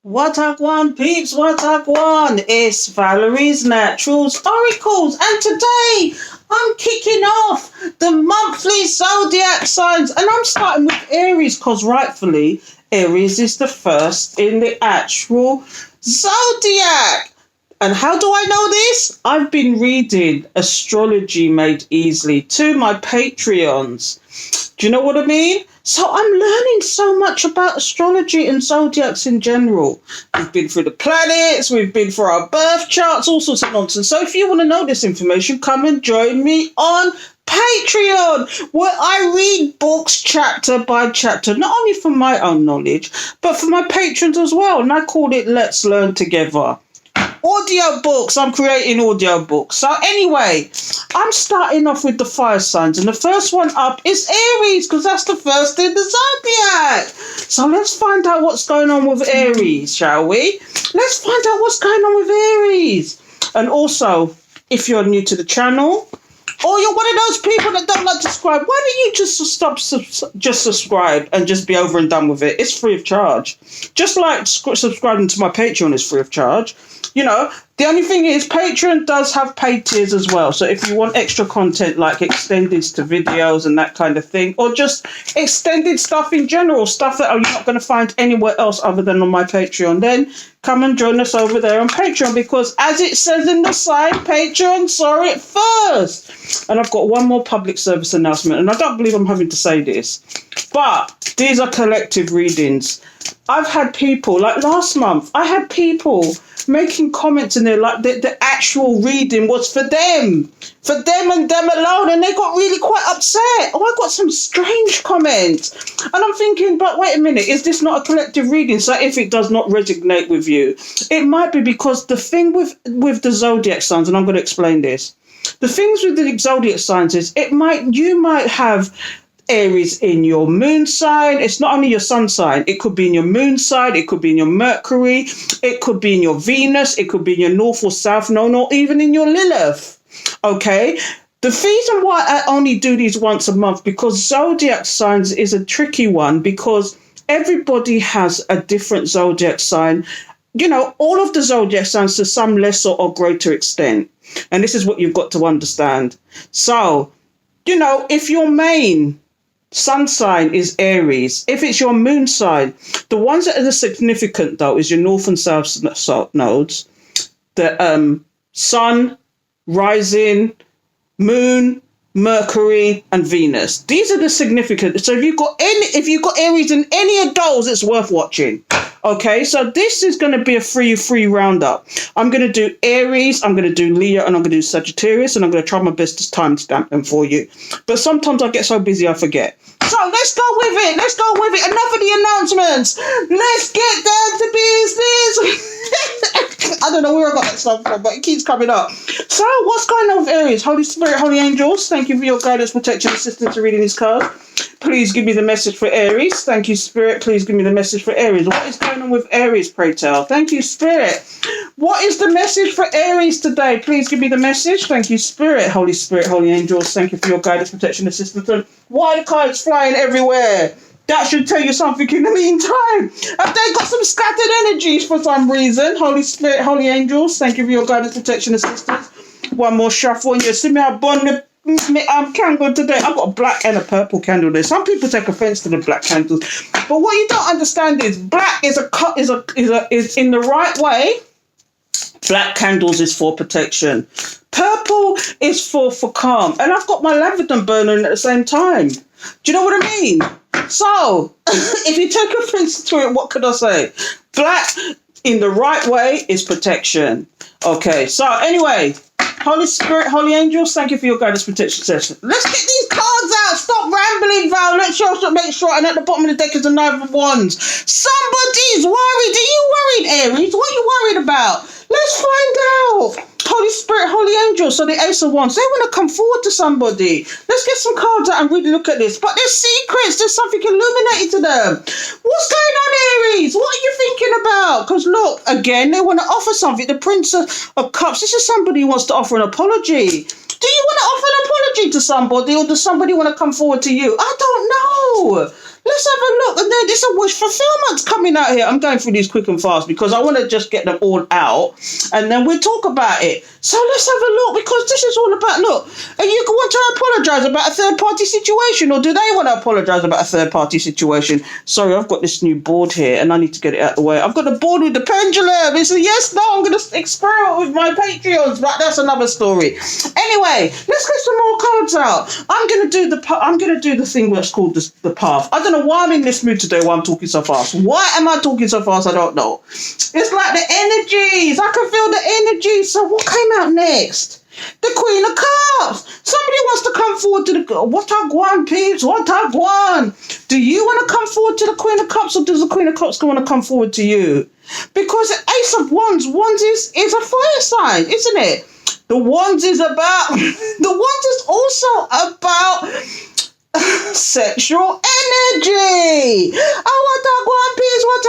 What a gwan, peeps, what a gwan. It's Valerie's Naturals Oracles, and today I'm kicking off the monthly zodiac signs, and I'm starting with Aries because rightfully Aries is the first in the actual zodiac. And how do I know this? I've been reading Astrology Made Easily to my Patreons. Do you know what I mean? So I'm learning so much about astrology and zodiacs in general. We've been through the planets, we've been through our birth charts, all sorts of nonsense. So if you want to know this information, come and join me on Patreon, where I read books chapter by chapter, not only for my own knowledge, but for my patrons as well. And I call it Let's Learn Together. Audio books. I'm creating audio books. So anyway, I'm starting off with the fire signs, and the first one up is Aries because that's the first in the zodiac. So let's find out what's going on with Aries, shall we? Let's find out what's going on with Aries. And also, if you're new to the channel, or you're one of those people that don't like to subscribe, why don't you just subscribe and just be over and done with it? It's free of charge. Just like subscribing to my Patreon is free of charge. You know, the only thing is Patreon does have paid tiers as well. So if you want extra content like extendeds to videos and that kind of thing, or just extended stuff in general, stuff that you're not going to find anywhere else other than on my Patreon, then come and join us over there on Patreon, because as it says in the sign, Patreon saw it first. And I've got one more public service announcement, and I don't believe I'm having to say this, but these are collective readings. I've had people, like last month, I had people making comments in there like the actual reading was for them and them alone, and they got really quite upset. Oh, I got some strange comments, and I'm thinking, but wait a minute, is this not a collective reading? So if it does not resonate with you, it might be because the thing with the zodiac signs, and I'm going to explain this, the things with the zodiac signs is you might have Aries in your moon sign. It's not only your sun sign. It could be in your moon sign. It could be in your Mercury. It could be in your Venus. It could be in your North or South Node, or even in your Lilith. Okay? The reason why I only do these once a month, because zodiac signs is a tricky one, because everybody has a different zodiac sign. You know, all of the zodiac signs to some lesser or greater extent. And this is what you've got to understand. So, you know, if your main sun sign is Aries, if it's your moon sign, the ones that are significant though is your north and south nodes, the sun, rising, moon, Mercury, and Venus. These are the significant. So if you've got Aries in any of those, it's worth watching. Okay, so this is going to be a free roundup. I'm going to do Aries, I'm going to do Leo, and I'm going to do Sagittarius, and I'm going to try my best to timestamp them for you. But sometimes I get so busy I forget. So let's go with it. Enough of the announcements. Let's get down to business. I don't know where I got that stuff from, but it keeps coming up. So what's going on with Aries? Holy Spirit, Holy Angels, thank you for your guidance, protection, assistance in reading these cards. Please give me the message for Aries. Thank you, Spirit. Please give me the message for Aries. What is going on with Aries, pray tell? Thank you, Spirit. What is the message for Aries today? Please give me the message. Thank you, Spirit, Holy Angels. Thank you for your guidance, protection, assistance. And why the cards flying everywhere? That should tell you something in the meantime. Have they got some scattered energies for some reason? Holy Spirit, Holy Angels, thank you for your guidance, protection, assistance. One more shuffle, and you see me, I bond the candle today. I've got a black and a purple candle there. Some people take offense to the black candles, but what you don't understand is black is in the right way. Black candles is for protection. Purple is for calm, and I've got my lavender burning at the same time. Do you know what I mean? So if you take offense to it, what could I say? Black in the right way is protection. Okay, so anyway, Holy Spirit, Holy Angels, thank you for your guidance, protection, session. Let's get these cards out. Stop rambling, Val. Let's make sure. And at the bottom of the deck is the Knight of Wands. Somebody's worried. Are you worried, Aries? What are you worried about? Let's find out. Holy Spirit, Holy Angel. So the Ace of Wands, they want to come forward to somebody. Let's get some cards out and really look at this. But there's secrets. There's something illuminated to them. What's going on, Aries? What are you thinking about? Because look, again, they want to offer something. The Prince of Cups. This is somebody who wants to offer an apology. Do you want to offer an apology to somebody, or does somebody want to come forward to you? I don't know. let's have a look. And then it's a wish fulfillment's coming out here. I'm going through these quick and fast because I want to just get them all out and then we'll talk about it. So let's have a look because this is all about, look, are you want to apologise about a third party situation or do they want to apologise about a third party situation? Sorry, I've got this new board here and I need to get it out of the way. I've got the board with the pendulum. It's a yes, no, I'm going to experiment with my Patreons, but that's another story. Anyway, let's get some more cards out. I'm going to do the thing that's called the path. I don't know why I'm in this mood today, why I'm talking so fast. Why am I talking so fast? I don't know. It's like the energies. I can feel the energies. So what came out next? The Queen of Cups. Somebody wants to come forward to the... What a gwan, peeps? What a gwan? Do you want to come forward to the Queen of Cups or does the Queen of Cups want to come forward to you? Because the Ace of Wands is a fire sign, isn't it? The Wands is about... The Wands is also about... sexual energy.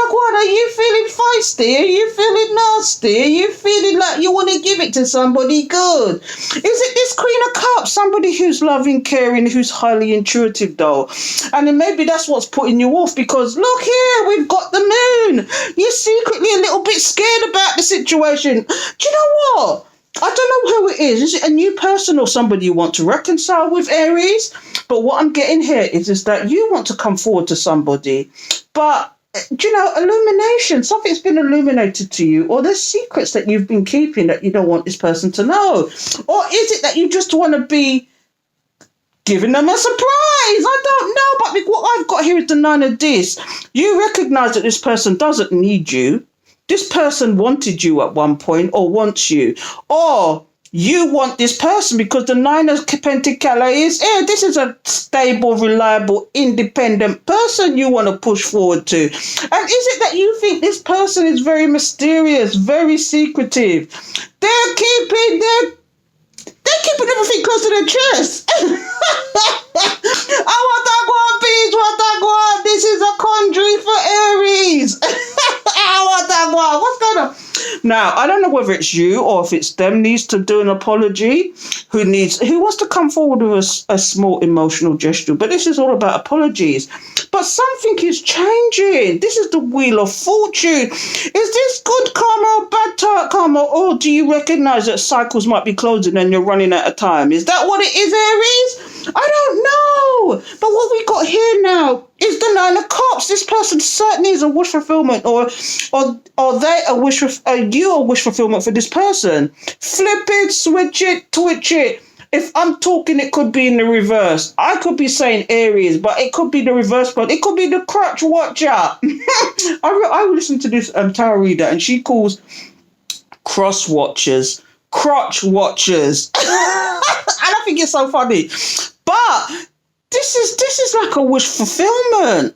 What are you feeling feisty? Are you feeling nasty? Are you feeling like you want to give it to somebody good? Is it this Queen of Cups? Somebody who's loving, caring, who's highly intuitive though. And then maybe that's what's putting you off because look here, we've got the moon. You're secretly a little bit scared about the situation. Do you know what? I don't know who it is. Is it a new person or somebody you want to reconcile with, Aries? But what I'm getting here is that you want to come forward to somebody. But, do you know, illumination, something's been illuminated to you. Or there's secrets that you've been keeping that you don't want this person to know. Or is it that you just want to be giving them a surprise? I don't know. But what I've got here is the Nine of Discs. You recognise that this person doesn't need you. This person wanted you at one point or wants you. Or you want this person because the Nine of Pentacles is, this is a stable, reliable, independent person you want to push forward to. And is it that you think this person is very mysterious, very secretive? They're keeping everything close to their chest. This is a country for Aries. What's going on? Now, I don't know whether it's you or if it's them needs to do an apology, who wants to come forward with a small emotional gesture. But this is all about apologies. But something is changing. This is the Wheel of Fortune. Is this good karma or bad karma? Or do you recognize that cycles might be closing and you're running out of time? Is that what it is, Aries? I don't know. But what we got here now is the Nine of Cups. This person certainly is a wish fulfillment, or they you a wish fulfillment for this person. Flip it, switch it, twitch it. If I'm talking, it could be in the reverse. I could be saying Aries, but it could be the reverse part. It could be the crotch watcher. I listened to this tarot reader, and she calls cross watchers crotch watchers. And I think it's so funny. But this is like a wish fulfillment.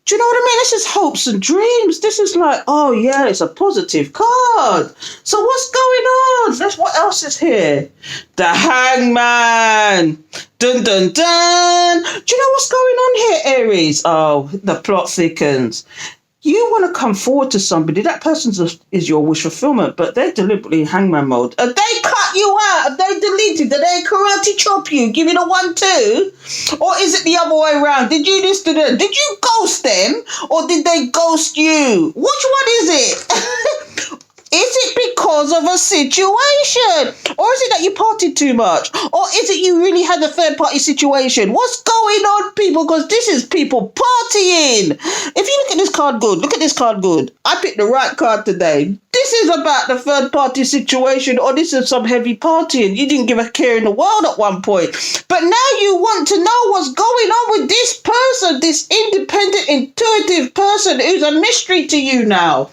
Do you know what I mean? This is hopes and dreams. This is like, oh yeah, it's a positive card. So what's going on? What else is here? The Hangman. Dun dun dun. Do you know what's going on here, Aries? Oh, the plot thickens. You want to come forward to somebody. That person is your wish fulfillment, but they're deliberately in hangman mode. Have they cut you out? Have they deleted? Did they karate chop you? Give it a 1-2? Or is it the other way around? Did you this to them? Did you ghost them? Or did they ghost you? Which one is it? Is it because of a situation? Or is it that you partied too much? Or is it you really had a third party situation? What's going on, people? Because this is people partying. If you look at this card good, look at this card good. I picked the right card today. This is about the third party situation, or this is some heavy partying. You didn't give a care in the world at one point. But now you want to know what's going on with this person, this independent, intuitive person who's a mystery to you now.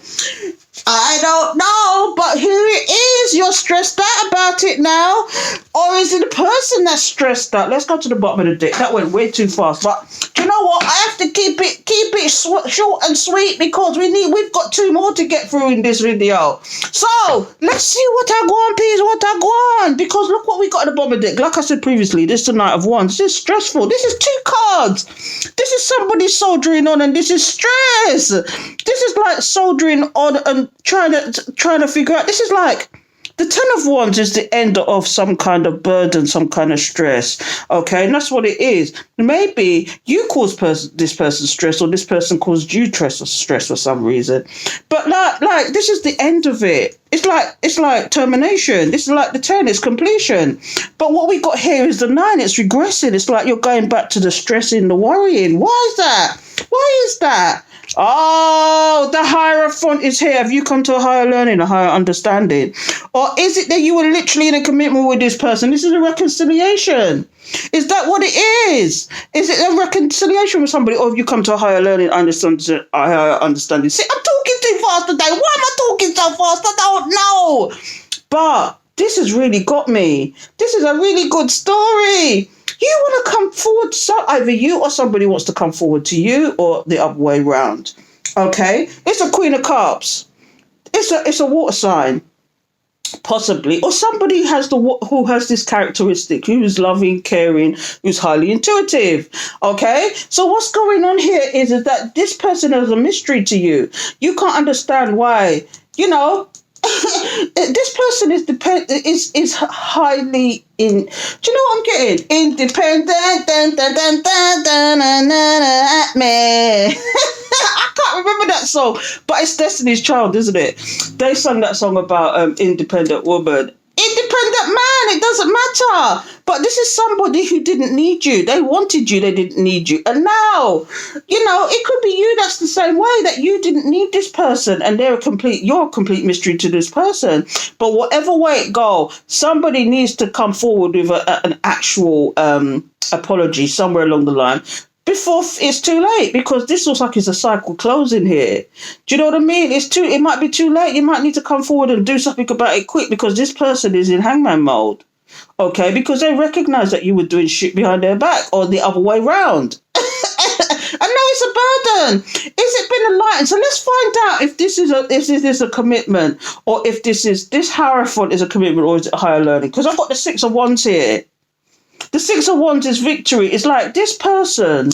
I don't know, but here it is. You're stressed out about it now. Or is it the person that's stressed out? Let's go to the bottom of the deck. That went way too fast. But do you know what? I have to keep it short and sweet because we've got 2 more to get through in this video. So let's see what I want, please. What I want. Because look what we got at the bottom of the deck. Like I said previously, this is the Knight of Wands. This is stressful. This is 2 cards. This is somebody soldiering on, and this is stress. This is like soldiering on and trying to figure out. This is like The Ten of Wands is the end of some kind of burden, some kind of stress. Okay, and that's what it is. Maybe you caused this person stress, or this person caused you stress for some reason. But like this is the end of it. It's like termination. This is like the 10, it's completion. But what we got here is the 9, it's regressing. It's like you're going back to the stressing, the worrying. Why is that? Why is that? Oh, the Hierophant is here. Have you come to a higher learning, a higher understanding? Or is it that you were literally in a commitment with this person? This is a reconciliation. Is that what it is? Is it a reconciliation with somebody? Or have you come to a higher learning, higher understanding? See, I'm talking too fast today. Why am I talking so fast? I don't know. But this has really got me. This is a really good story. You want to come forward, so either you or somebody wants to come forward to you, or the other way round. Okay? It's a Queen of Cups. It's a water sign, possibly, or somebody who has this characteristic, who is loving, caring, who's highly intuitive. Okay? So what's going on here is that this person is a mystery to you. You can't understand why, this person is highly in. Do you know what I'm getting? Independent. Man. I can't remember that song, but it's Destiny's Child, isn't it? They sung that song about independent woman. Independent man, it doesn't matter. But this is somebody who didn't need you. They wanted you, they didn't need you. And now, it could be you that's the same way, that you didn't need this person and you're a complete mystery to this person. But whatever way it go, somebody needs to come forward with an actual apology somewhere along the line, before it's too late, because this looks like it's a cycle closing here. Do you know what I mean? It might be too late. You might need to come forward and do something about it quick, because this person is in hangman mode. Okay, because they recognize that you were doing shit behind their back, or the other way round. And now it's a burden. Is it been enlightened? So let's find out if this is a commitment, or if this Hierophant is a commitment, or is it higher learning? Because I've got the 6 of Wands here. The 6 of Wands is victory. It's like this person.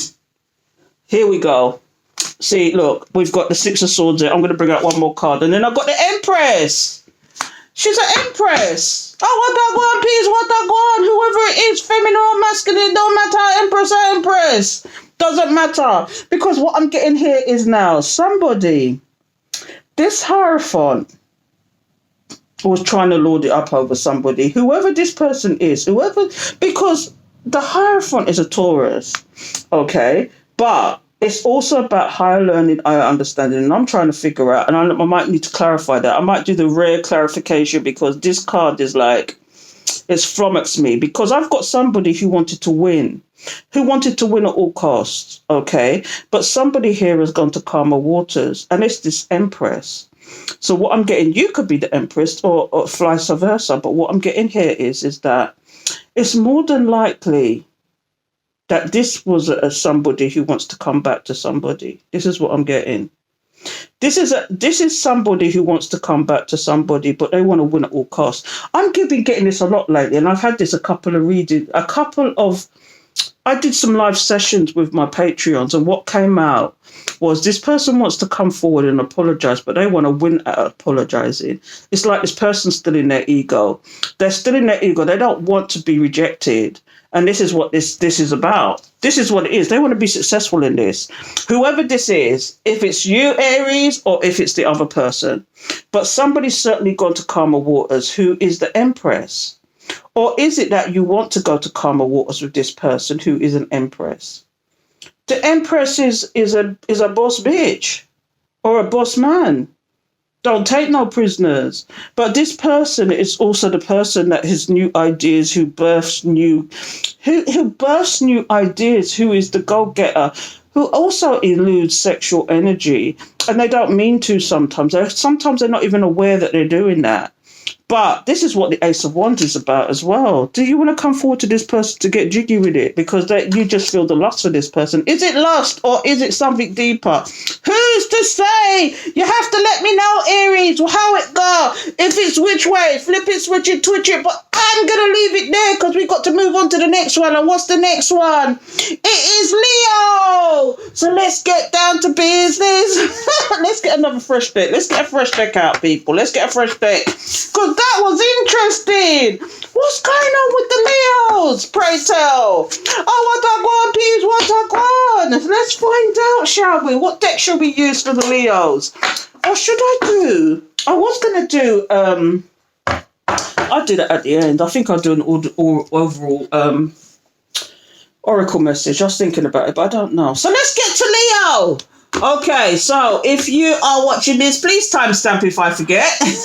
Here we go. See, look, we've got the 6 of Swords there. I'm going to bring out one more card. And then I've got the Empress. She's an Empress. Oh, what that one, peace, what that one. Whoever it is, feminine or masculine, don't matter. Empress or Empress. Doesn't matter. Because what I'm getting here is now somebody, this Hierophant, was trying to lord it up over somebody, whoever this person is, because the Hierophant is a Taurus, okay? But it's also about higher learning, higher understanding, and I'm trying to figure out, and I might need to clarify that. I might do the rare clarification, because this card is like, it's flummoxed me, because I've got somebody who wanted to win at all costs, okay? But somebody here has gone to calmer waters, and it's this Empress. So what I'm getting, you could be the Empress, or vice versa, but what I'm getting here is that it's more than likely that this was somebody who wants to come back to somebody. This is what I'm getting. This is somebody who wants to come back to somebody, but they want to win at all costs. I'm getting this a lot lately, and I've had this I did some live sessions with my Patreons, and what came out was this person wants to come forward and apologize, but they want to win at apologizing. It's like this person's still in their ego. They're still in their ego. They don't want to be rejected. And this is what this is about. This is what it is. They want to be successful in this. Whoever this is, if it's you, Aries, or if it's the other person. But somebody's certainly gone to calmer waters, who is the Empress. Or is it that you want to go to calmer waters with this person who is an Empress? The Empress is a boss bitch, or a boss man. Don't take no prisoners. But this person is also the person that has new ideas, who bursts new ideas, who is the go-getter, who also eludes sexual energy. And they don't mean to sometimes. Sometimes they're not even aware that they're doing that. But this is what the Ace of Wands is about as well. Do you want to come forward to this person to get jiggy with it? Because you just feel the lust for this person. Is it lust, or is it something deeper? Who's to say? You have to let me know, Aries, how it go. If it's which way, flip it, switch it, twitch it. But I I'm going to leave it there because we've got to move on to the next one. And what's the next one? It is Leo. So let's get down to business. Let's get another fresh deck. Let's get a fresh deck out, people. Let's get a fresh deck. Because that was interesting. What's going on with the Leos? Pray tell. Oh, what a peeps, what a let's find out, shall we? What deck should we use for the Leos? Or should I do? I was going to do... I'll do that at the end. I think I'll do an overall oracle message. I was thinking about it, but I don't know. So let's get to Leo. Okay, so if you are watching this, please timestamp if I forget. Because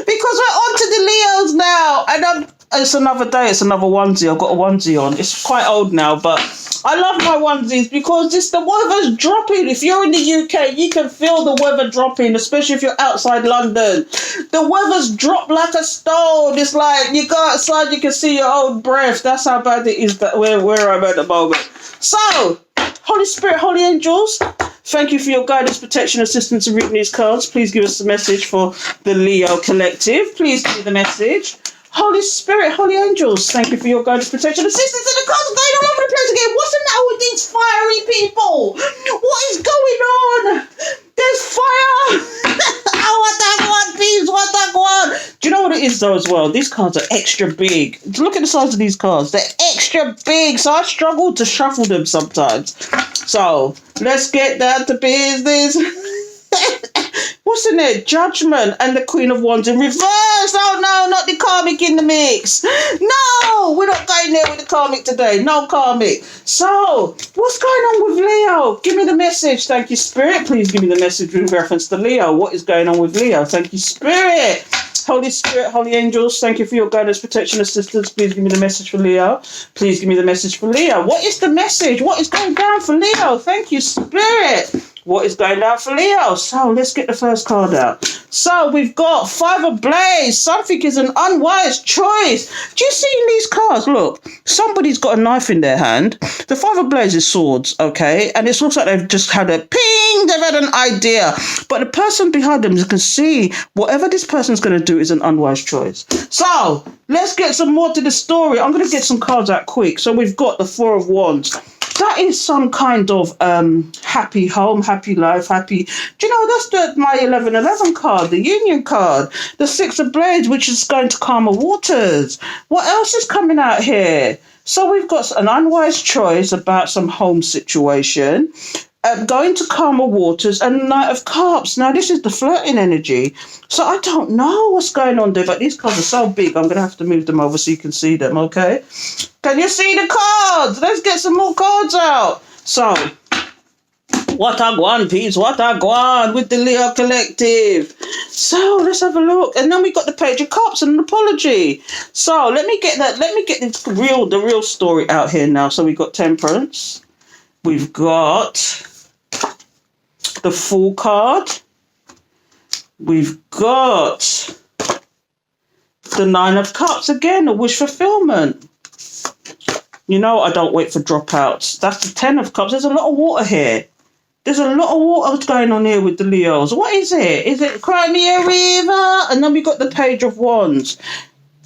we're on to the Leos now. And it's another day. It's another onesie. I've got a onesie on. It's quite old now, but I love my onesies because the weather's dropping. If you're in the UK, you can feel the weather dropping, especially if you're outside London. The weather's dropped like a stone. It's like you go outside, you can see your own breath. That's how bad it is that where I'm at the moment. So, Holy Spirit, Holy Angels, thank you for your guidance, protection, assistance in reading these cards. Please give us a message for the Leo Collective. Please give me the message. Holy Spirit, Holy Angels, thank you for your guidance, protection, assistance, and the cards going all over the place again. What's the matter with these fiery people? What is going on? There's fire. Oh, what that one, please, what that one. Do you know what it is, though, as well? These cards are extra big. Look at the size of these cards. They're extra big, so I struggle to shuffle them sometimes. So, let's get down to business. What's in there? Judgment and the Queen of Wands in reverse. Oh no, not the karmic in the mix. No, we're not going there with the karmic today. No karmic. So, what's going on with Leo? Give me the message. Thank you, Spirit. Please give me the message with reference to Leo. What is going on with Leo? Thank you, Spirit. Holy Spirit, Holy Angels, thank you for your guidance, protection, assistance. Please give me the message for Leo. Please give me the message for Leo. What is the message? What is going down for Leo? Thank you, Spirit. What is going down for Leo? So let's get the first card out. So we've got Five of Blades. Something is an unwise choice. Do you see in these cards? Look, somebody's got a knife in their hand. The Five of Blades is swords, okay? And it looks like they've just had a ping. They've had an idea. But the person behind them, you can see whatever this person's going to do is an unwise choice. So let's get some more to the story. I'm going to get some cards out quick. So we've got the Four of Wands. That is some kind of happy home, happy life, happy... Do you know, that's my 1111 card, the Union card. The Six of Blades, which is going to calmer waters. What else is coming out here? So we've got an unwise choice about some home situation. Going to calmer waters and Knight of Cups. Now, this is the flirting energy. So I don't know what's going on there, but these cards are so big, I'm going to have to move them over so you can see them, okay? Can you see the cards? Let's get some more cards out. So, what a gwan, peeps, what a gwan with the Leo Collective. So, let's have a look. And then we got the Page of Cups and an apology. So, let me get the real story out here now. So, we've got Temperance. We've got the Fool card. We've got the Nine of Cups. Again, a wish fulfillment. You know, I don't wait for dropouts. That's the Ten of Cups. There's a lot of water here. There's a lot of water going on here with the Leos. What is it? Is it Crimea River? And then we got the Page of Wands.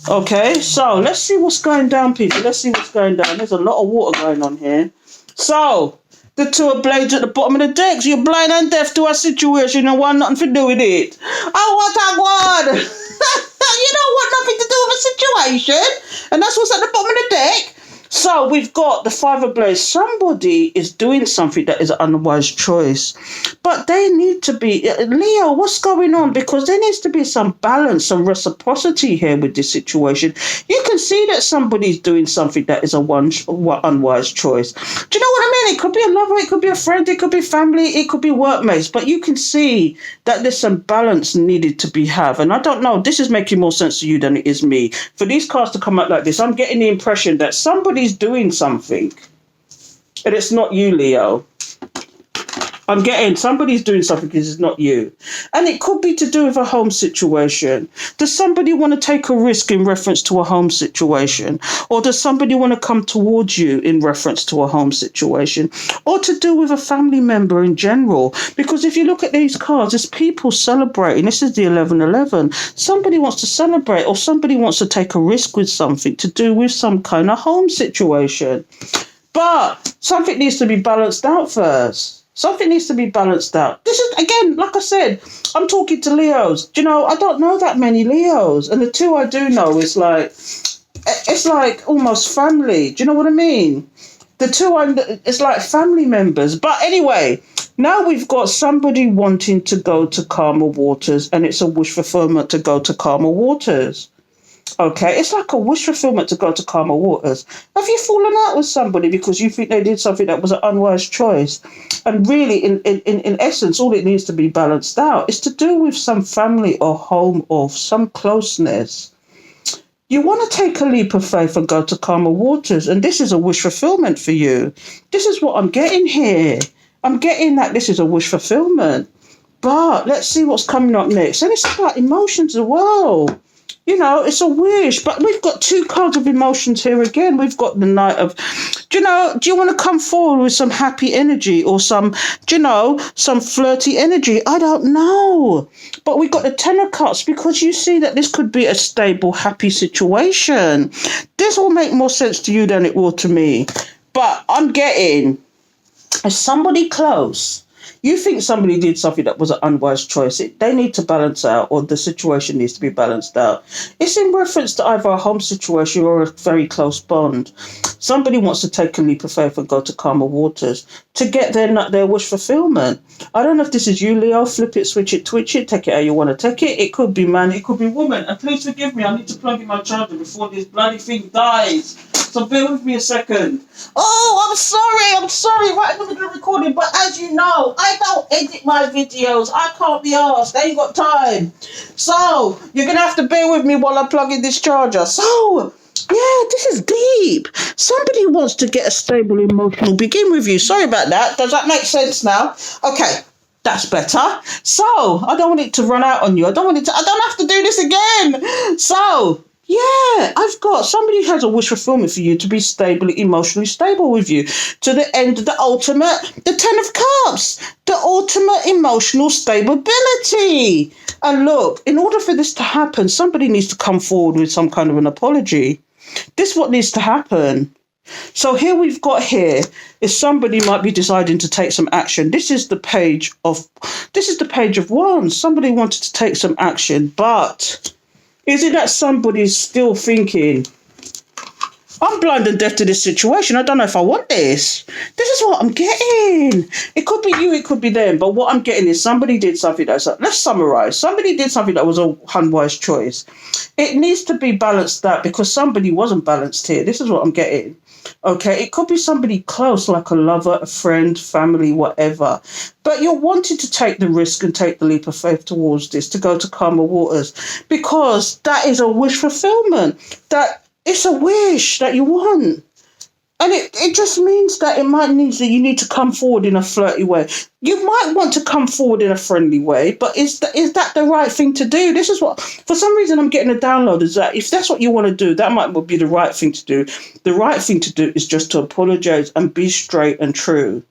Okay, so let's see what's going down, people. Let's see what's going down. There's a lot of water going on here. So, the Two of Blades at the bottom of the decks. You're blind and deaf to our situation and want nothing to do with it. Oh, what a god! You don't want nothing to do with a situation. And that's what's at the bottom of the deck. So we've got the Five of Blades. Somebody is doing something that is an unwise choice. But they need to be... Leo, what's going on? Because there needs to be some balance, some reciprocity here with this situation. You can see that somebody's doing something that is a unwise choice. Do you know what I mean? It could be a lover, it could be a friend, it could be family, it could be workmates. But you can see that there's some balance needed to be had. And I don't know, this is making more sense to you than it is me. For these cards to come out like this, I'm getting the impression that somebody's doing something. And it's not you, Leo. I'm getting somebody's doing something because it's not you. And it could be to do with a home situation. Does somebody want to take a risk in reference to a home situation? Or does somebody want to come towards you in reference to a home situation? Or to do with a family member in general? Because if you look at these cards, it's people celebrating. This is the 1111. Somebody wants to celebrate, or somebody wants to take a risk with something to do with some kind of home situation. But something needs to be balanced out first. Something needs to be balanced out. This is, again, like I said, I'm talking to Leos. Do you know, I don't know that many Leos. And the two I do know is like, it's like almost family. Do you know what I mean? The two, it's like family members. But anyway, now we've got somebody wanting to go to calmer waters, and it's a wish fulfillment to go to calmer waters. Okay, it's like a wish fulfillment to go to calmer waters. Have you fallen out with somebody because you think they did something that was an unwise choice? And really, in essence, all it needs to be balanced out is to do with some family or home or some closeness. You want to take a leap of faith and go to calmer waters, and this is a wish fulfillment for you. This is what I'm getting here. I'm getting that this is a wish fulfillment. But let's see what's coming up next. And it's about emotions as well. You know, it's a wish, but we've got two cards of emotions here again. We've got the Knight of, do you want to come forward with some happy energy or some, some flirty energy? I don't know. But we've got the Ten of Cups because you see that this could be a stable, happy situation. This will make more sense to you than it will to me. But I'm getting somebody close. You think somebody did something that was an unwise choice. They need to balance out, or the situation needs to be balanced out. It's in reference to either a home situation or a very close bond. Somebody wants to take a leap of faith and go to calmer waters to get their wish fulfillment. I don't know if this is you, Leo. Flip it, switch it, twitch it, take it how you want to take it. It could be man, it could be woman. And please forgive me, I need to plug in my charger before this bloody thing dies. So bear with me a second. Oh, I'm sorry, right in the middle of recording. But as you know, I don't edit my videos. I can't be arsed. I ain't got time. So you're going to have to bear with me while I plug in this charger. So, yeah, this is deep. Somebody wants to get a stable emotional begin with you. Sorry about that. Does that make sense now? Okay. That's better. So, I don't want it to run out on you. I don't have to do this again. So, yeah, I've got somebody who has a wish fulfillment for you to be emotionally stable with you to the end of the Ten of Cups, the ultimate emotional stability. And look, in order for this to happen, somebody needs to come forward with some kind of an apology. This is what needs to happen. So here we've got here is somebody might be deciding to take some action. This is the page of wands. Somebody wanted to take some action, but is it that somebody's still thinking, I'm blind and deaf to this situation. I don't know if I want this. This is what I'm getting. It could be you, it could be them. But what I'm getting is somebody did something let's summarize. Somebody did something that was a unwise choice. It needs to be balanced out because somebody wasn't balanced here. This is what I'm getting. Okay, it could be somebody close, like a lover, a friend, family, whatever. But you're wanting to take the risk and take the leap of faith towards this, to go to calmer waters, because that is a wish fulfillment. That it's a wish that you want. And it just means that it might mean that you need to come forward in a flirty way. You might want to come forward in a friendly way, but is that the right thing to do? This is what, for some reason, I'm getting a download is that if that's what you want to do, that might be the right thing to do. The right thing to do is just to apologize and be straight and true.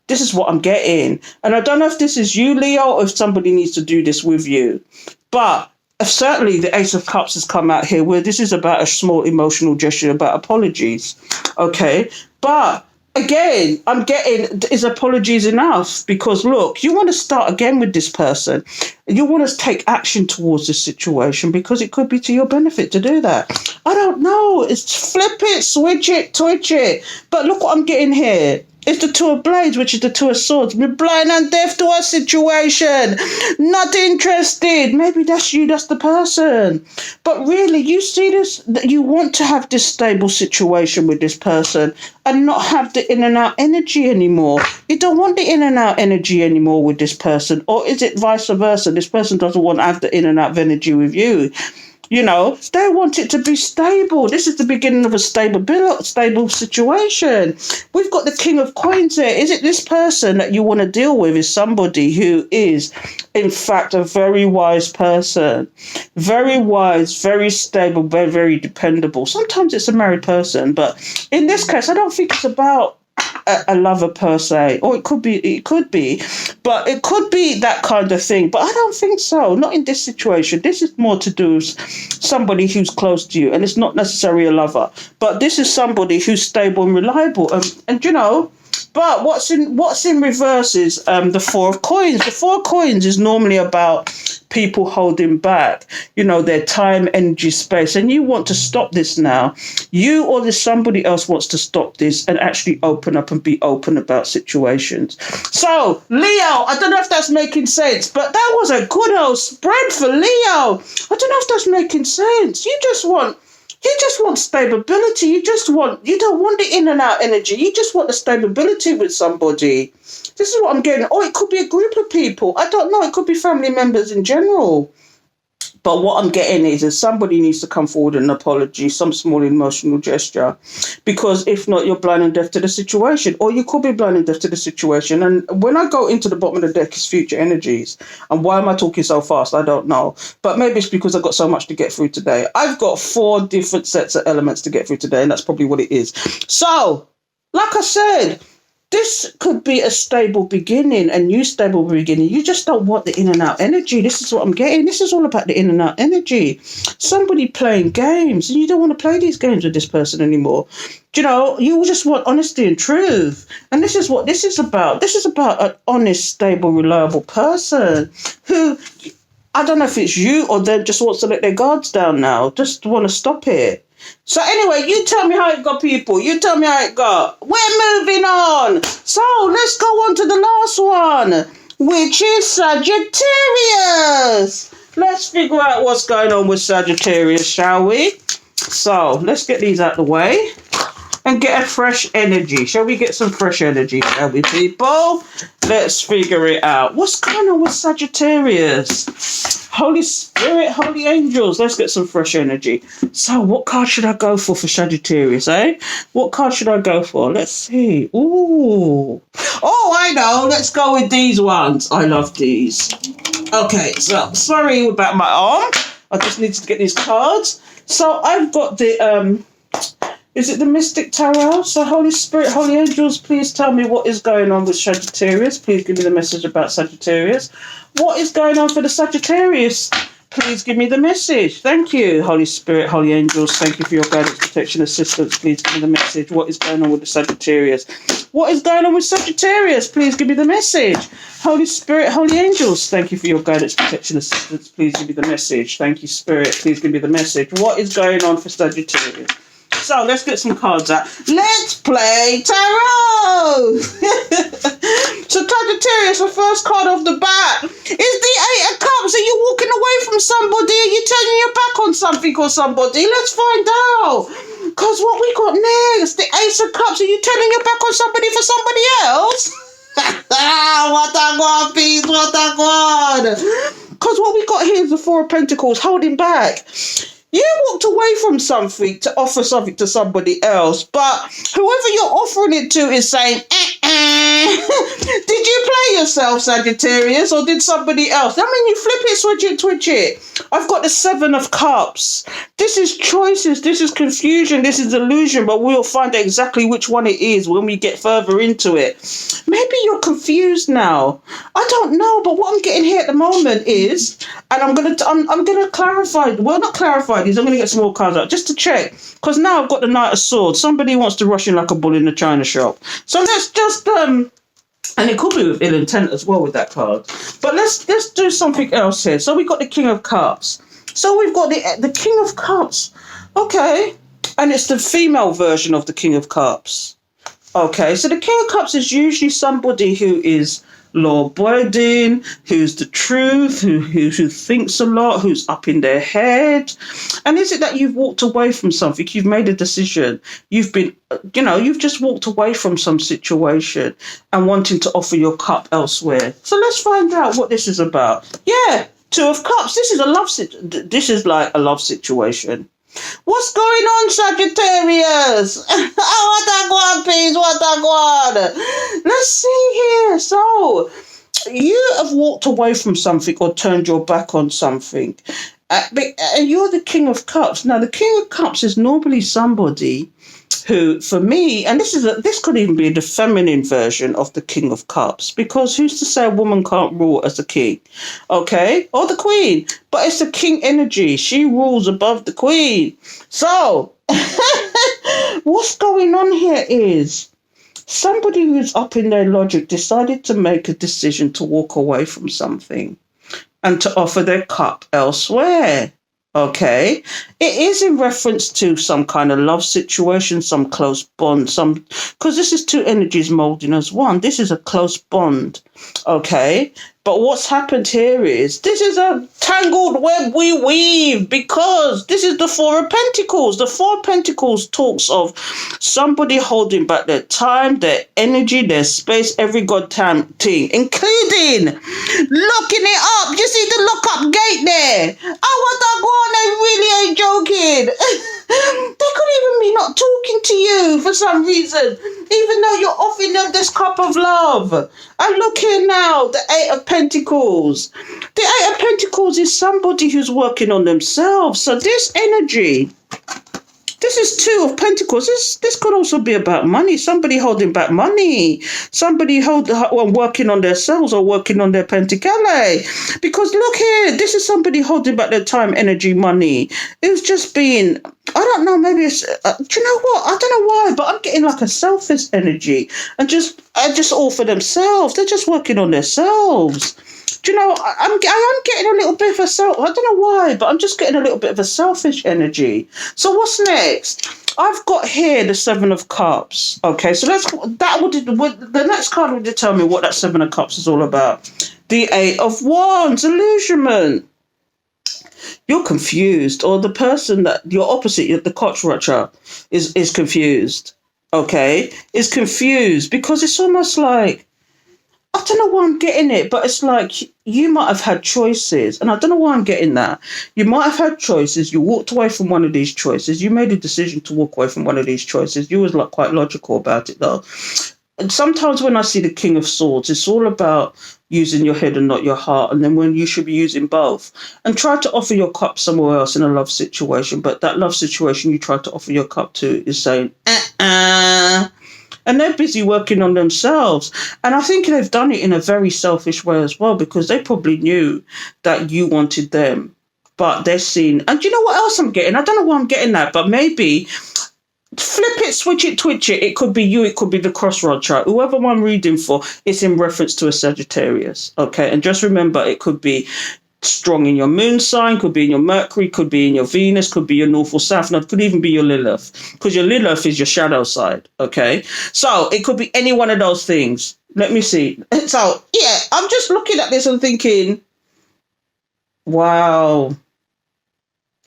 This is what I'm getting. And I don't know if this is you, Leo, or if somebody needs to do this with you. But certainly the Ace of Cups has come out here where this is about a small emotional gesture about apologies. Okay. But again, I'm getting, is apologies enough? Because look, you want to start again with this person. You want to take action towards this situation because it could be to your benefit to do that. I don't know. It's flip it, switch it, twitch it. But look what I'm getting here. It's the Two of Blades, which is the Two of Swords. We're blind and deaf to our situation. Not interested. Maybe that's you, that's the person. But really, you see this, you want to have this stable situation with this person and not have the in and out energy anymore. You don't want the in and out energy anymore with this person. Or is it vice versa? This person doesn't want to have the in and out energy with you. You know, they want it to be stable. This is the beginning of a stable situation. We've got the King of Coins here. Is it this person that you want to deal with is somebody who is, in fact, a very wise person? Very wise, very stable, very, very dependable. Sometimes it's a married person, but in this case, I don't think it's about a lover per se, or it could be, but it could be that kind of thing. But I don't think so. Not in this situation. This is more to do with somebody who's close to you, and it's not necessarily a lover. But this is somebody who's stable and reliable, and you know. But what's in reverse is the Four of Coins. The Four of Coins is normally about people holding back, you know, their time, energy, space. And you want to stop this now. You or there's somebody else wants to stop this and actually open up and be open about situations. So, Leo, I don't know if that's making sense, but that was a good old spread for Leo. I don't know if that's making sense. You just want stability. You don't want the in and out energy. You just want the stability with somebody. This is what I'm getting. Oh, it could be a group of people. I don't know. It could be family members in general. But what I'm getting is somebody needs to come forward with an apology, some small emotional gesture, because if not, you're blind and deaf to the situation, or you could be blind and deaf to the situation. And when I go into the bottom of the deck, it's future energies. And why am I talking so fast? I don't know. But maybe it's because I've got so much to get through today. I've got 4 different sets of elements to get through today, and that's probably what it is. So, like I said, this could be a stable beginning, a new stable beginning. You just don't want the in and out energy. This is what I'm getting. This is all about the in and out energy. Somebody playing games, and you don't want to play these games with this person anymore. You know, you just want honesty and truth. And this is what this is about. This is about an honest, stable, reliable person who, I don't know if it's you or them, just wants to let their guards down now. Just want to stop it. So anyway, you tell me how it got, people. You tell me how it got. We're moving on. So let's go on to the last one, which is Sagittarius. Let's figure out what's going on with Sagittarius, shall we? So let's get these out of the way and get a fresh energy. Shall we get some fresh energy, shall we, people? Let's figure it out. What's going on with Sagittarius? Holy Spirit, holy angels, let's get some fresh energy. So what card should I go for Sagittarius, eh? What card should I go for? Let's see. Ooh. Oh, I know. Let's go with these ones. I love these. Okay, so sorry about my arm. I just need to get these cards. So I've got the is it the Mystic Tarot? So Holy Spirit, Holy Angels, please tell me what is going on with Sagittarius. Please give me the message about Sagittarius. What is going on for the Sagittarius? Please give me the message. Thank you, Holy Spirit, Holy Angels. Thank you for your guidance, protection, assistance. Please give me the message. What is going on with the Sagittarius? What is going on with Sagittarius? Please give me the message. Holy Spirit, Holy Angels, thank you for your guidance, protection, assistance. Please give me the message. Thank you, Spirit. Please give me the message. What is going on for Sagittarius? So let's get some cards out. Let's play tarot. So Sagittarius, the first card off the bat is the 8 of Cups. Are you walking away from somebody? Are you turning your back on something or somebody? Let's find out. Because what we got next, the Ace of Cups. Are you turning your back on somebody for somebody else? What a god, peace, what a god. Because what we got here is the 4 of Pentacles, holding back. You walked away from something to offer something to somebody else, but whoever you're offering it to is saying, Did you play yourself, Sagittarius, or did somebody else? I mean, you flip it, switch it, twitch it. I've got the 7 of Cups. This is choices, this is confusion, this is illusion, but we'll find out exactly which one it is when we get further into it. Maybe you're confused now. I don't know, but what I'm getting here at the moment is, and I'm gonna clarify. Well, not clarify these. I'm gonna get some more cards out just to check, because now I've got the Knight of Swords. Somebody wants to rush in like a bull in the china shop. So let's just and it could be with ill intent as well with that card. But let's do something else here. So we've got the King of Cups. So we've got the King of Cups. Okay, and it's the female version of the King of Cups. Okay, so the King of Cups is usually somebody who is law-abiding, who's the truth, who thinks a lot, who's up in their head. And is it that you've walked away from something? You've made a decision. You've been, you've just walked away from some situation and wanting to offer your cup elsewhere. So let's find out what this is about. Yeah, Two of Cups. This is a this is like a love situation. What's going on, Sagittarius? What a guan, please, what a guan. Let's see here. So, you have walked away from something or turned your back on something. And you're the King of Cups. Now, the King of Cups is normally somebody who, for me, and this could even be the feminine version of the King of Cups, because who's to say a woman can't rule as a king, okay, or the queen? But it's the king energy. She rules above the queen. So, what's going on here is somebody who's up in their logic decided to make a decision to walk away from something and to offer their cup elsewhere. Okay, it is in reference to some kind of love situation, some close bond, because this is two energies molding as one. This is a close bond. Okay, but what's happened here is this is a tangled web we weave, because this is the Four of Pentacles. The Four of Pentacles talks of somebody holding back their time, their energy, their space, every goddamn thing, including locking it up. You see the lock up gate there? Oh, what that go on? They really ain't joking. They could even be not talking to you for some reason, even though you're offering them this cup of love. And look here now, the Eight of Pentacles. The Eight of Pentacles is somebody who's working on themselves. So this energy, this is Two of Pentacles. This could also be about money. Somebody holding back money. Somebody working on themselves or working on their pentacale. Because look here, this is somebody holding back their time, energy, money. It's just being, I don't know, maybe it's, do you know what? I don't know why, but I'm getting like a selfish energy. And just all for themselves. They're just working on themselves. Do you know, I am getting a little bit of I don't know why, but I'm just getting a little bit of a selfish energy. So what's next? I've got here the Seven of Cups. Okay, so the next card will determine what that Seven of Cups is all about. The Eight of Wands, illusionment. You're confused, or the person that your opposite, the cockroacher, is confused. Okay, is confused because it's almost like, I don't know why I'm getting it, but it's like you might have had choices, and I don't know why I'm getting that. You might have had choices. You walked away from one of these choices. You made a decision to walk away from one of these choices. You was like quite logical about it, though. And sometimes when I see the King of Swords, it's all about using your head and not your heart, and then when you should be using both. And try to offer your cup somewhere else in a love situation, but that love situation you try to offer your cup to is saying, and they're busy working on themselves. And I think they've done it in a very selfish way as well, because they probably knew that you wanted them. But they're seen. And do you know what else I'm getting? I don't know why I'm getting that, but maybe flip it, switch it, twitch it. It could be you, it could be the crossroad chart. Whoever I'm reading for, it's in reference to a Sagittarius. Okay, and just remember, it could be strong in your moon sign, could be in your Mercury, could be in your Venus, could be your North or South Node, could even be your Lilith, because your Lilith is your shadow side. Okay, so it could be any one of those things. Let me see. So yeah, I'm just looking at this and thinking, wow,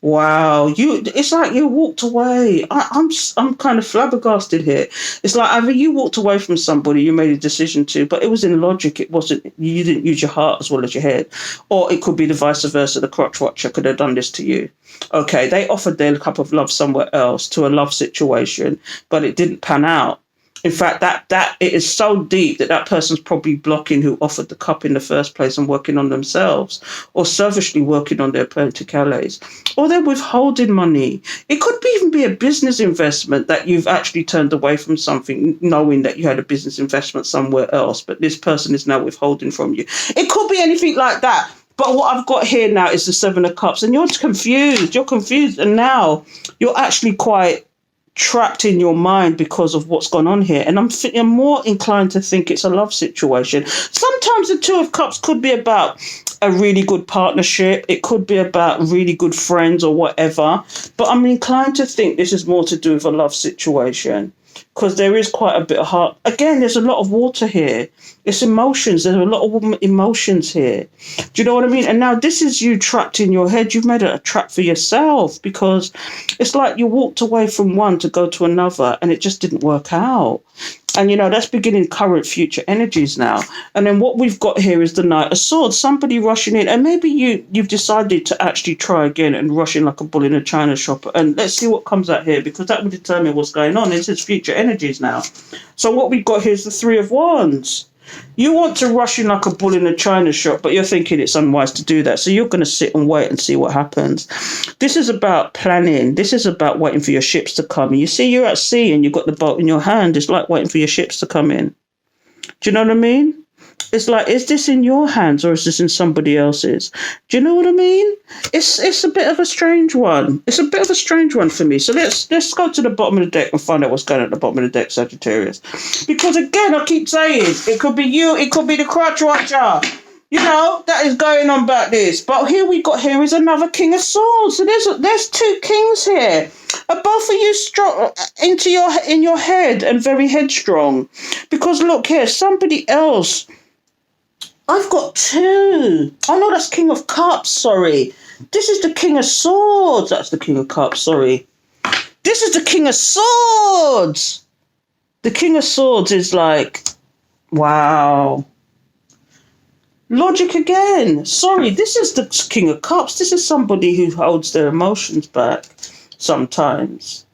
it's like you walked away. I'm kind of flabbergasted here. It's like either you walked away from somebody you made a decision to, but it was in logic. It wasn't, you didn't use your heart as well as your head. Or it could be the vice versa. The crotch watcher could have done this to you. Okay, they offered their cup of love somewhere else to a love situation, but it didn't pan out. In fact, that it is so deep that person's probably blocking who offered the cup in the first place and working on themselves, or selfishly working on their pentacles, or they're withholding money. It could even be a business investment that you've actually turned away from something, knowing that you had a business investment somewhere else, but this person is now withholding from you. It could be anything like that. But what I've got here now is the Seven of Cups, and you're confused, and now you're actually quite trapped in your mind because of what's gone on here. And I'm more inclined to think it's a love situation. Sometimes the Two of Cups could be about a really good partnership. It could be about really good friends or whatever. But I'm inclined to think this is more to do with a love situation, because there is quite a bit of heart. Again, there's a lot of water here. It's emotions. There's a lot of emotions here. Do you know what I mean? And now this is you trapped in your head. You've made it a trap for yourself, because it's like you walked away from one to go to another and it just didn't work out. And, you know, that's beginning current future energies now. And then what we've got here is the Knight of Swords, somebody rushing in. And maybe you've decided to actually try again and rush in like a bull in a china shop. And let's see what comes out here, because that will determine what's going on. This is future energies now. So what we've got here is the Three of Wands. You want to rush in like a bull in a china shop, but you're thinking it's unwise to do that. So you're going to sit and wait and see what happens. This is about planning. This is about waiting for your ships to come. You see, you're at sea and you've got the boat in your hand. It's like waiting for your ships to come in. Do you know what I mean? It's like, is this in your hands or is this in somebody else's? Do you know what I mean? It's a bit of a strange one. It's a bit of a strange one for me. So let's go to the bottom of the deck and find out what's going on at the bottom of the deck, Sagittarius. Because again, I keep saying, it could be you, it could be the crotch watcher. You know, that is going on about this. But here is another King of Swords. So there's two kings here. Are both of you strong in your head and very headstrong? Because look here, somebody else. I've got two. Oh no, that's King of Cups, sorry. This is the King of Swords. That's the King of Cups, sorry. This is the King of Swords. The King of Swords is like, wow. Logic again. Sorry, this is the King of Cups. This is somebody who holds their emotions back sometimes.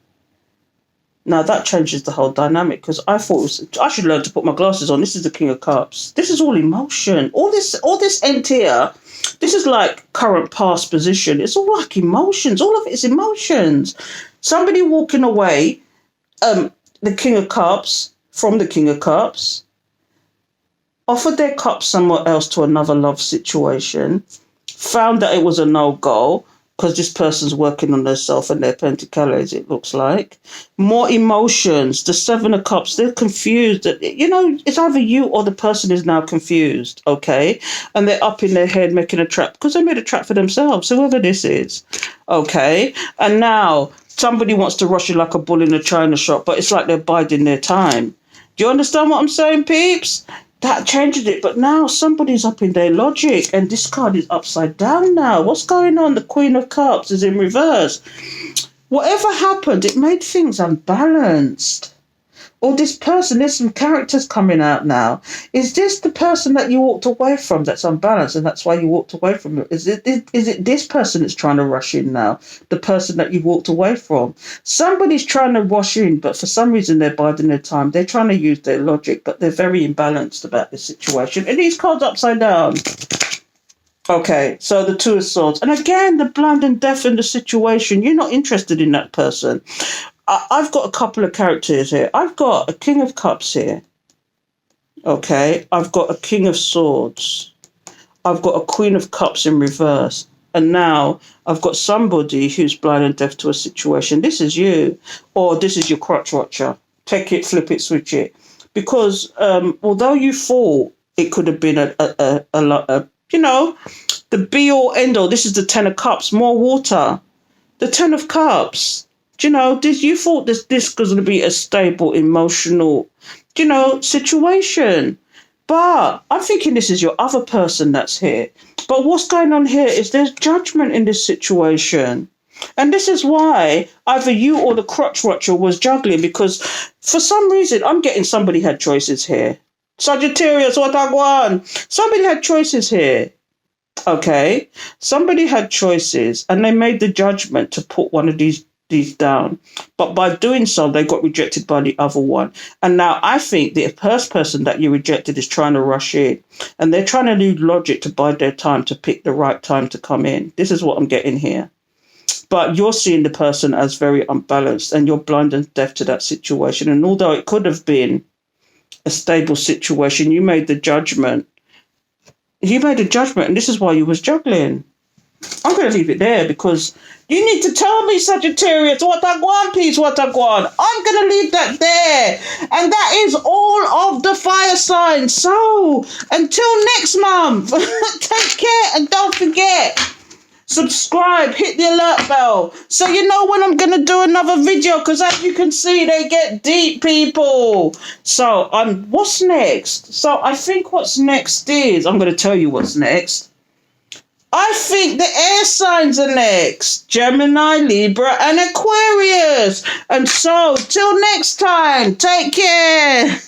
Now that changes the whole dynamic, because I thought I should learn to put my glasses on. This is the King of Cups. This is all emotion. All this end here, this is like current past position. It's all like emotions. All of it is emotions. Somebody walking away, the King of Cups, from the King of Cups, offered their cup somewhere else to another love situation, found that it was a no-go, because this person's working on themselves and their pentacles, it looks like. More emotions. The Seven of Cups, they're confused. You know, it's either you or the person is now confused, okay? And they're up in their head making a trap, because they made a trap for themselves, whoever this is, okay? And now somebody wants to rush you like a bull in a china shop, but it's like they're biding their time. Do you understand what I'm saying, peeps? That changes it, but now somebody's up in their logic, and this card is upside down now. What's going on? The Queen of Cups is in reverse. Whatever happened, it made things unbalanced. Or this person, there's some characters coming out now. Is this the person that you walked away from that's unbalanced, and that's why you walked away from it? Is it this person that's trying to rush in now? The person that you walked away from? Somebody's trying to rush in, but for some reason they're biding their time. They're trying to use their logic, but they're very imbalanced about this situation. And these cards upside down. Okay, so the Two of Swords. And again, the blind and deaf in the situation. You're not interested in that person. I've got a couple of characters here. I've got a King of Cups here. Okay, I've got a King of Swords. I've got a Queen of Cups in reverse. And now I've got somebody who's blind and deaf to a situation. This is you, or this is your crotch watcher. Take it, flip it, switch it. Because although you thought it could have been a you know, the be all end all. This is the Ten of Cups, more water. The Ten of Cups. Do you know, you thought this was going to be a stable, emotional, you know, situation. But I'm thinking this is your other person that's here. But what's going on here is there's judgment in this situation. And this is why either you or the crotch watcher was juggling, because for some reason, I'm getting somebody had choices here. Sagittarius, what I want. Somebody had choices here. Okay. Somebody had choices, and they made the judgment to put one of these down, but by doing so they got rejected by the other one. And now I think the first person that you rejected is trying to rush in, and they're trying to use logic to bide their time to pick the right time to come in. This is what I'm getting here. But you're seeing the person as very unbalanced, and you're blind and deaf to that situation. And although it could have been a stable situation, you made the judgment. And this is why you was juggling. I'm going to leave it there, because you need to tell me, Sagittarius, what I want, please, what I want. I'm going to leave that there. And that is all of the fire signs. So, until next month, take care, and don't forget, subscribe, hit the alert bell, so you know when I'm going to do another video, because as you can see, they get deep, people. So, what's next? So, I think what's next is, I'm going to tell you what's next. I think the air signs are next. Gemini, Libra, and Aquarius. And so, till next time, take care.